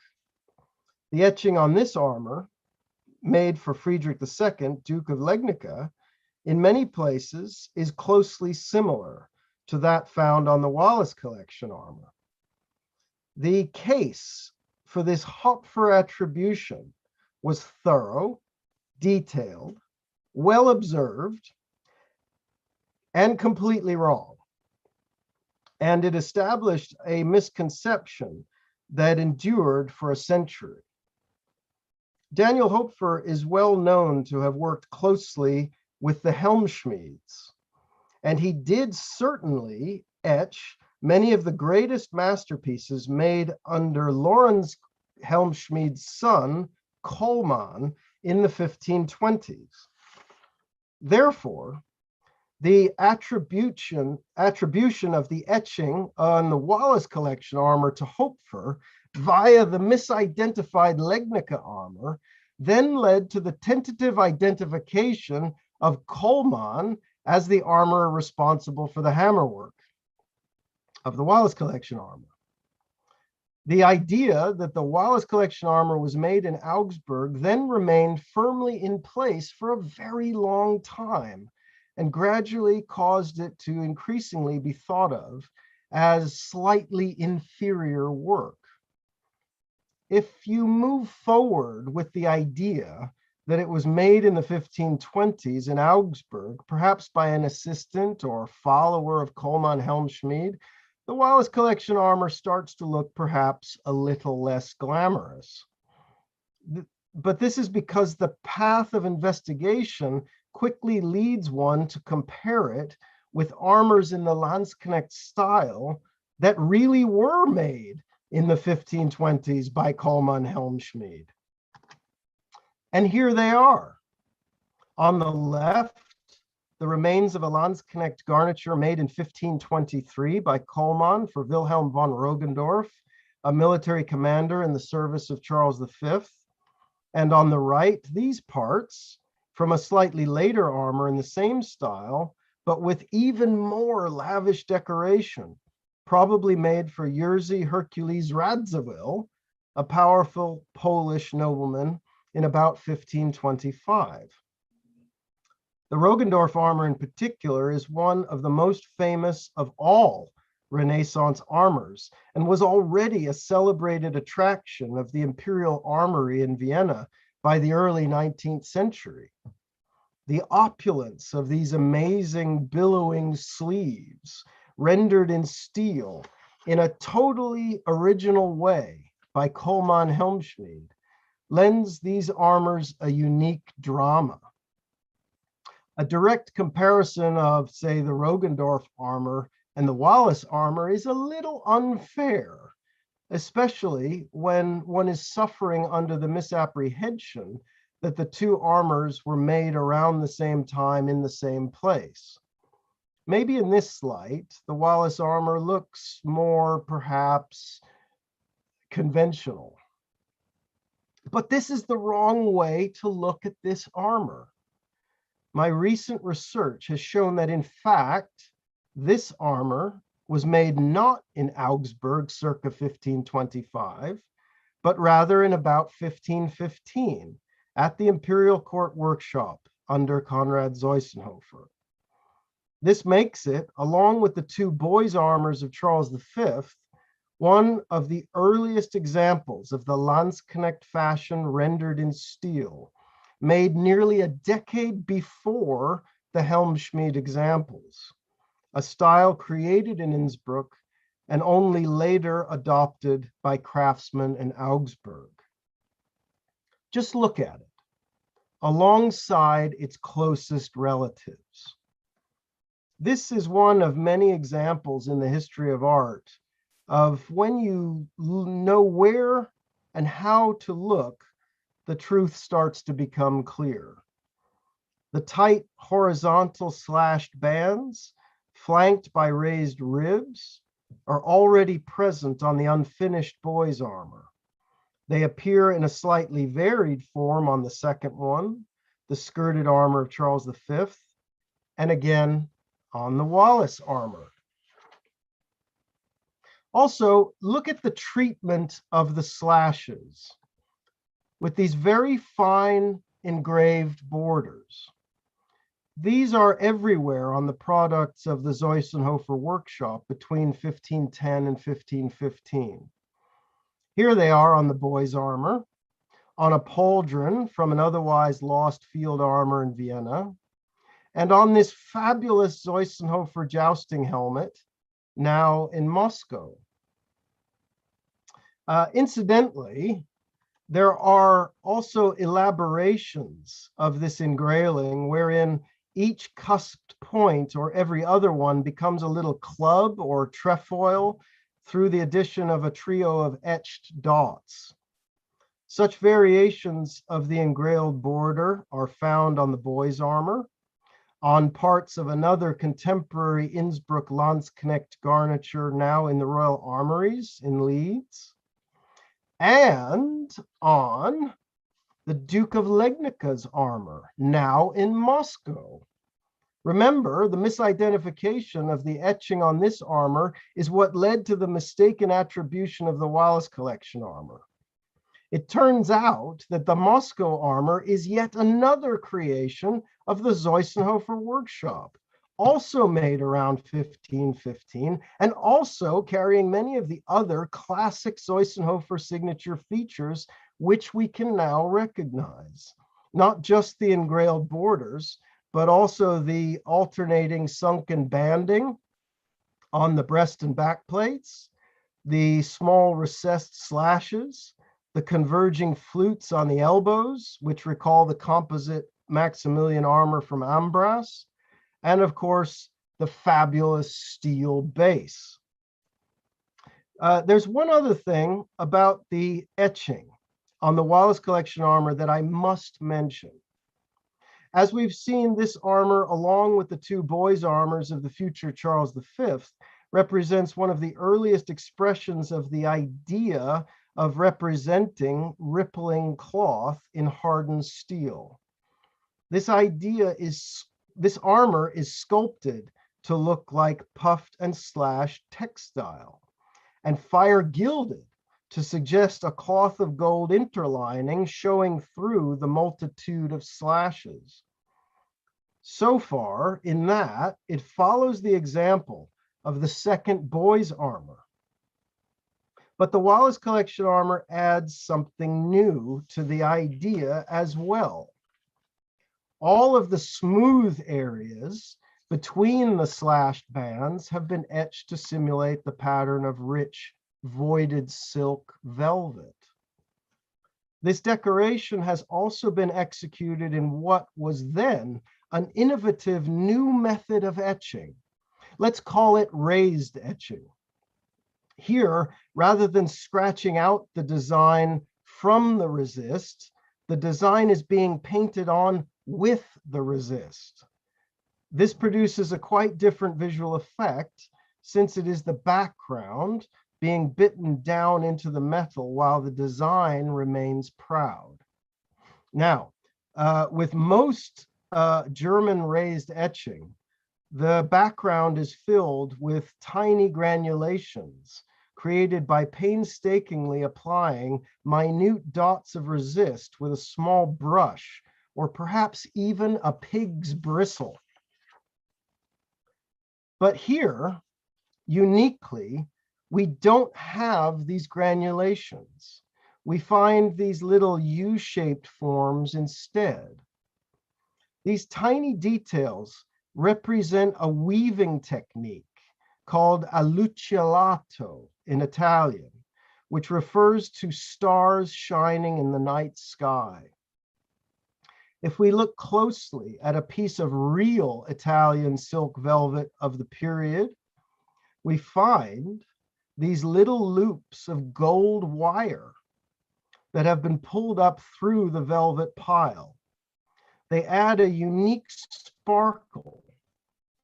Speaker 2: The etching on this armor, made for Friedrich II, Duke of Landsknecht, in many places is closely similar to that found on the Wallace Collection armor. The case for this Hopfer attribution was thorough, detailed, well observed, and completely wrong. And it established a misconception that endured for a century. Daniel Hopfer is well known to have worked closely with the Helmschmieds, and he did certainly etch many of the greatest masterpieces made under Lorenz Helmschmied's son, Kollmann, in the 1520s. Therefore, the attribution of the etching on the Wallace Collection armor to Hopfer via the misidentified Landsknecht armor then led to the tentative identification of Kollmann as the armorer responsible for the hammerwork of the Wallace Collection armor. The idea that the Wallace Collection armor was made in Augsburg then remained firmly in place for a very long time, and gradually caused it to increasingly be thought of as slightly inferior work. If you move forward with the idea that it was made in the 1520s in Augsburg, perhaps by an assistant or follower of Kollmann Helmschmied, the Wallace Collection armor starts to look perhaps a little less glamorous. but this is because the path of investigation quickly leads one to compare it with armors in the Landsknecht style that really were made in the 1520s by Kollmann Helmschmied. And here they are. On the left, the remains of a Landsknecht garniture made in 1523 by Kollmann for Wilhelm von Rogendorf, a military commander in the service of Charles V. And on the right, these parts from a slightly later armor in the same style, but with even more lavish decoration, probably made for Jerzy Hercules Radziwill, a powerful Polish nobleman in about 1525. The Rogendorf armor in particular is one of the most famous of all Renaissance armors and was already a celebrated attraction of the Imperial Armory in Vienna by the early 19th century. The opulence of these amazing billowing sleeves, rendered in steel in a totally original way by Kollmann Helmschmied, lends these armors a unique drama. A direct comparison of, say, the Rogendorf armor and the Wallace armor is a little unfair, especially when one is suffering under the misapprehension that the two armors were made around the same time in the same place. Maybe in this light, the Wallace armor looks more, perhaps, conventional. But this is the wrong way to look at this armor. My recent research has shown that, in fact, this armor was made not in Augsburg circa 1525, but rather in about 1515 at the Imperial Court workshop under Conrad Zoisenhofer. This makes it, along with the two boys' armors of Charles V, one of the earliest examples of the Landsknecht fashion rendered in steel, made nearly a decade before the Helmschmied examples, a style created in Innsbruck and only later adopted by craftsmen in Augsburg. Just look at it, alongside its closest relatives. This is one of many examples in the history of art of when you know where and how to look, the truth starts to become clear. The tight horizontal slashed bands, flanked by raised ribs, are already present on the unfinished boy's armor. They appear in a slightly varied form on the second one, the skirted armor of Charles V, and again on the Wallace armor. Also, look at the treatment of the slashes with these very fine engraved borders. These are everywhere on the products of the Zoisenhofer workshop between 1510 and 1515. Here they are on the boy's armor, on a pauldron from an otherwise lost field armor in Vienna, and on this fabulous Zoisenhofer jousting helmet, now in Moscow. Incidentally, there are also elaborations of this engrailing wherein each cusped point or every other one becomes a little club or trefoil through the addition of a trio of etched dots. Such variations of the engrailed border are found on the boy's armor, on parts of another contemporary Innsbruck Landsknecht garniture now in the Royal Armories in Leeds, and on the Duke of Legnica's armor, now in Moscow. Remember, the misidentification of the etching on this armor is what led to the mistaken attribution of the Wallace Collection armor. It turns out that the Moscow armor is yet another creation of the Zoisenhofer workshop, also made around 1515, and also carrying many of the other classic Zoisenhofer signature features, which we can now recognize. Not just the engrailed borders, but also the alternating sunken banding on the breast and back plates, the small recessed slashes, the converging flutes on the elbows, which recall the composite Maximilian armor from Ambras, and of course, the fabulous steel base. There's one other thing about the etching on the Wallace Collection armor that I must mention. As we've seen, this armor, along with the two boys' armors of the future Charles V, represents one of the earliest expressions of the idea of representing rippling cloth in hardened steel. This armor is sculpted to look like puffed and slashed textile, and fire gilded to suggest a cloth of gold interlining showing through the multitude of slashes. So far, in that, it follows the example of the second boy's armor. But the Wallace Collection armor adds something new to the idea as well. All of the smooth areas between the slashed bands have been etched to simulate the pattern of rich, voided silk velvet. This decoration has also been executed in what was then an innovative new method of etching. Let's call it raised etching. Here, rather than scratching out the design from the resist, the design is being painted on with the resist. This produces a quite different visual effect, since it is the background being bitten down into the metal while the design remains proud. Now, with most German raised etching, the background is filled with tiny granulations created by painstakingly applying minute dots of resist with a small brush, or perhaps even a pig's bristle. But here, uniquely, we don't have these granulations. We find these little U-shaped forms instead. These tiny details represent a weaving technique called allucciolato in Italian, which refers to stars shining in the night sky. If we look closely at a piece of real Italian silk velvet of the period, we find these little loops of gold wire that have been pulled up through the velvet pile. They add a unique sparkle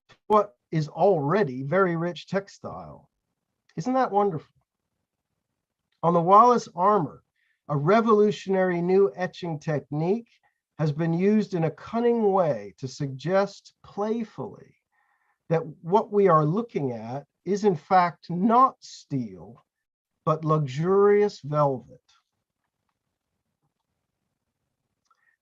Speaker 2: to what is already very rich textile. Isn't that wonderful? On the Wallace armor, a revolutionary new etching technique has been used in a cunning way to suggest playfully that what we are looking at is in fact not steel, but luxurious velvet.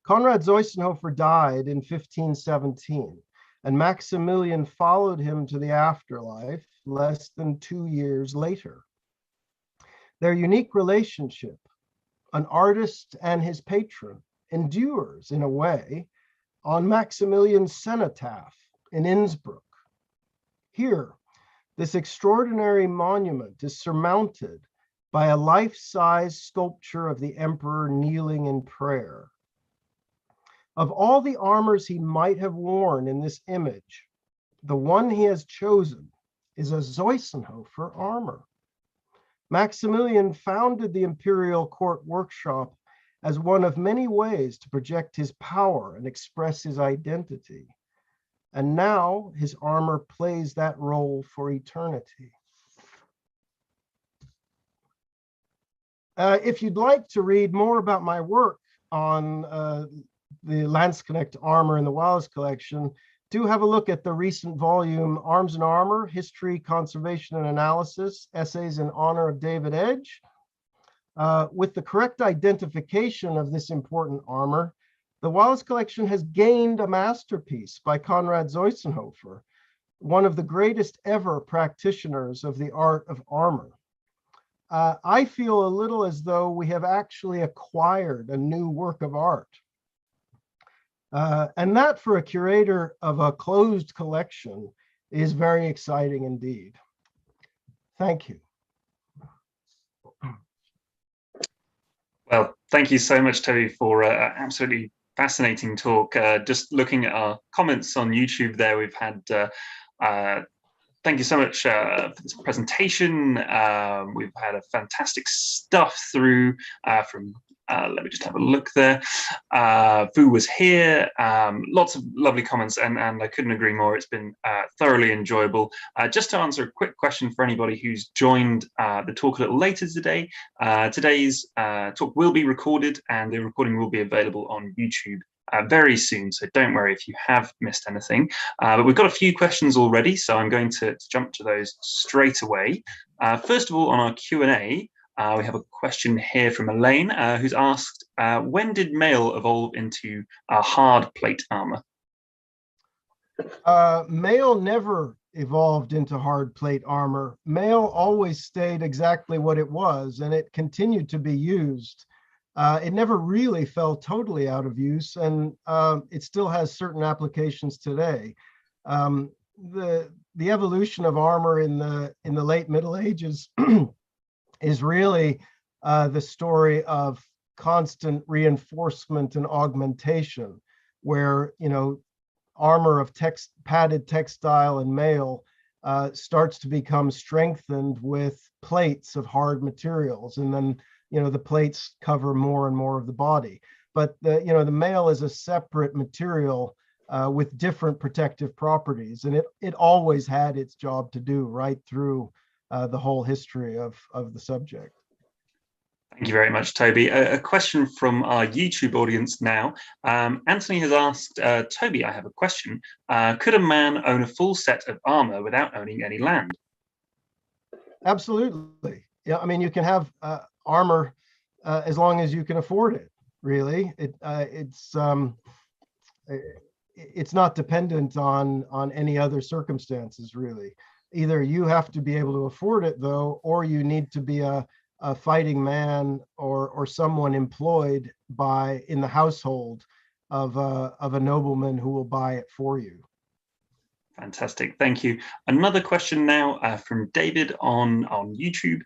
Speaker 2: Conrad Zoisenhofer died in 1517, and Maximilian followed him to the afterlife less than 2 years later. Their unique relationship, an artist and his patron, endures in a way on Maximilian's cenotaph in Innsbruck. Here, this extraordinary monument is surmounted by a life-size sculpture of the emperor kneeling in prayer. Of all the armors he might have worn in this image, the one he has chosen is a Zoisenhofer armor. Maximilian founded the Imperial court workshop as one of many ways to project his power and express his identity. And now his armor plays that role for eternity. If you'd like to read more about my work on the Landsknecht armor in the Wallace Collection, do have a look at the recent volume, Arms and Armor, History, Conservation, and Analysis, Essays in Honor of David Edge. With the correct identification of this important armor, the Wallace Collection has gained a masterpiece by Conrad Zoisenhofer, one of the greatest ever practitioners of the art of armor. I feel a little as though we have actually acquired a new work of art. And that, for a curator of a closed collection, is very exciting indeed. Thank you.
Speaker 1: Well, thank you so much, Toby, for absolutely fascinating talk. Just looking at our comments on YouTube there, we've had thank you so much for this presentation. We've had a fantastic stuff through from, let me just have a look there. Fu was here. Lots of lovely comments, and I couldn't agree more. It's been thoroughly enjoyable. Just to answer a quick question for anybody who's joined the talk a little later today, today's talk will be recorded, and the recording will be available on YouTube very soon, so don't worry if you have missed anything. But we've got a few questions already, so I'm going to jump to those straight away. First of all, on our Q&A, we have a question here from Elaine, who's asked, when did mail evolve into hard plate armor?
Speaker 2: Mail never evolved into hard plate armor. Mail always stayed exactly what it was, and it continued to be used. It never really fell totally out of use, and it still has certain applications today. The evolution of armor in the late Middle Ages is really the story of constant reinforcement and augmentation, where armor of padded textile and mail starts to become strengthened with plates of hard materials, and then the plates cover more and more of the body. But the mail is a separate material with different protective properties, and it always had its job to do right through the whole history of the subject.
Speaker 1: Thank you very much, Toby. A question from our YouTube audience now. Anthony has asked, Toby, I have a question. Could a man own a full set of armor without owning any land?
Speaker 2: Absolutely. Yeah, I mean, you can have armor as long as you can afford it. Really, it's not dependent on any other circumstances. Really, either you have to be able to afford it, though, or you need to be a fighting man or someone employed in the household of a nobleman who will buy it for you.
Speaker 1: Fantastic, thank you. Another question now from David on YouTube,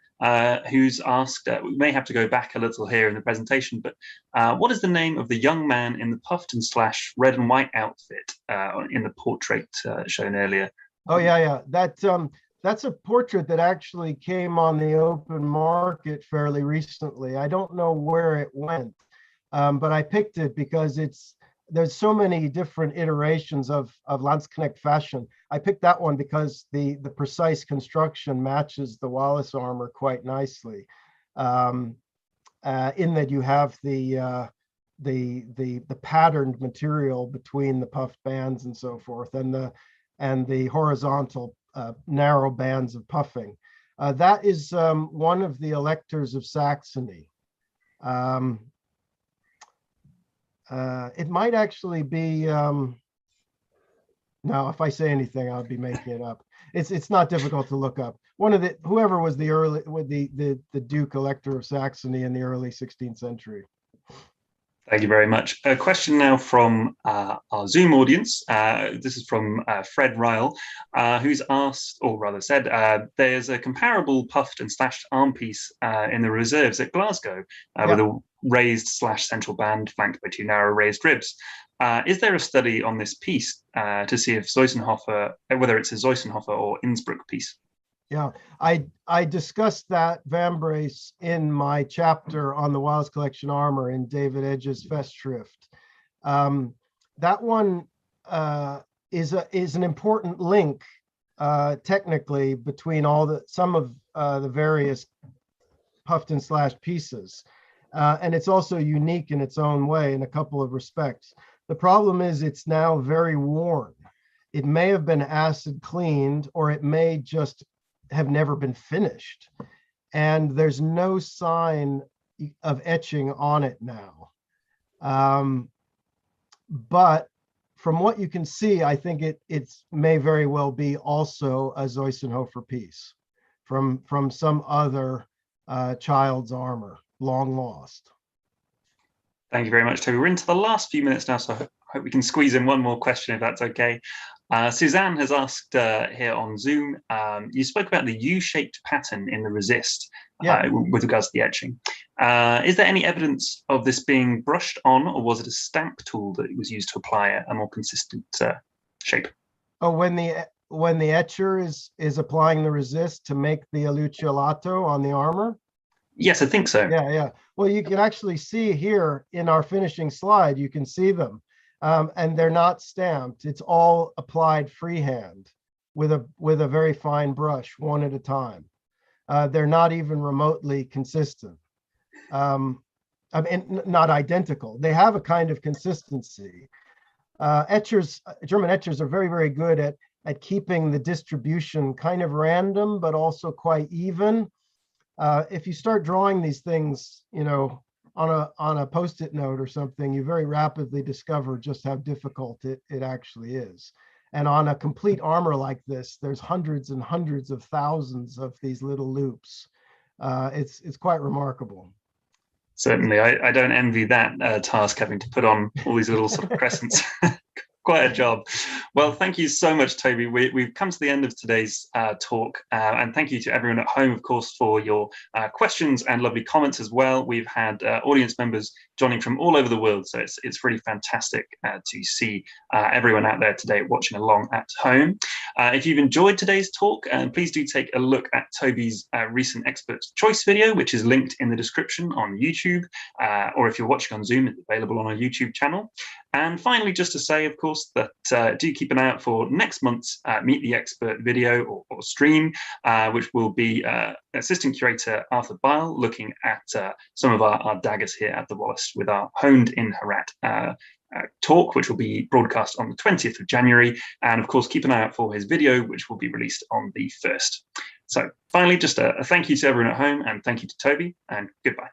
Speaker 1: who's asked, we may have to go back a little here in the presentation, but what is the name of the young man in the puffed and slashed red and white outfit in the portrait shown earlier?
Speaker 2: Oh, yeah. That's a portrait that actually came on the open market fairly recently. I don't know where it went, but I picked it because there's so many different iterations of Landsknecht fashion. I picked that one because the precise construction matches the Wallace armor quite nicely, in that you have the patterned material between the puffed bands and so forth, and the horizontal narrow bands of puffing. That is one of the electors of Saxony. It might actually be, now if I say anything, I'll be making it up. It's not difficult to look up. Whoever was the Duke Elector of Saxony in the early 16th century.
Speaker 1: Thank you very much. A question now from our Zoom audience. This is from Fred Ryle, who's asked, or rather said, there's a comparable puffed and slashed arm piece in the reserves at Glasgow with a raised slash central band flanked by two narrow raised ribs. Is there a study on this piece to see if whether it's a Zoisenhofer or Innsbruck piece?
Speaker 2: Yeah, I discussed that vambrace in my chapter on the Wallace Collection armor in David Edge's Festschrift. That one is an important link technically between some of the various puffed and slashed pieces, and it's also unique in its own way in a couple of respects. The problem is it's now very worn. It may have been acid cleaned, or it may just have never been finished, and there's no sign of etching on it now. But from what you can see, I think it may very well be also a Zoisenhofer piece from some other child's armor, long lost.
Speaker 1: Thank you very much, Toby. We're into the last few minutes now, so I hope we can squeeze in one more question if that's okay. Suzanne has asked here on Zoom, you spoke about the U-shaped pattern in the resist with regards to the etching. Is there any evidence of this being brushed on, or was it a stamp tool that was used to apply a more consistent shape?
Speaker 2: Oh, when the etcher is applying the resist to make the alluciolato on the armor?
Speaker 1: Yes, I think so.
Speaker 2: Yeah. Well, you can actually see here in our finishing slide, you can see them. And they're not stamped. It's all applied freehand with a very fine brush, one at a time. They're not even remotely consistent. I mean, not identical. They have a kind of consistency. German etchers are very, very good at keeping the distribution kind of random, but also quite even. If you start drawing these things, on a Post-it note or something, you very rapidly discover just how difficult it actually is. And on a complete armor like this, there's hundreds and hundreds of thousands of these little loops. It's quite remarkable.
Speaker 1: Certainly, I don't envy that task, having to put on all these little sort of crescents. Quite a job. Well, thank you so much, Toby. We've come to the end of today's talk, and thank you to everyone at home, of course, for your questions and lovely comments as well. We've had audience members joining from all over the world, so it's really fantastic to see everyone out there today watching along at home. If you've enjoyed today's talk, please do take a look at Toby's recent Expert's Choice video, which is linked in the description on YouTube, or if you're watching on Zoom, it's available on our YouTube channel. And finally, just to say, of course, that do keep an eye out for next month's Meet the Expert video or stream, which will be Assistant Curator Arthur Bile looking at some of our daggers here at the Wallace with our Honed in Herat talk, which will be broadcast on the 20th of January. And of course, keep an eye out for his video, which will be released on the 1st. So finally, just a thank you to everyone at home, and thank you to Toby, and goodbye.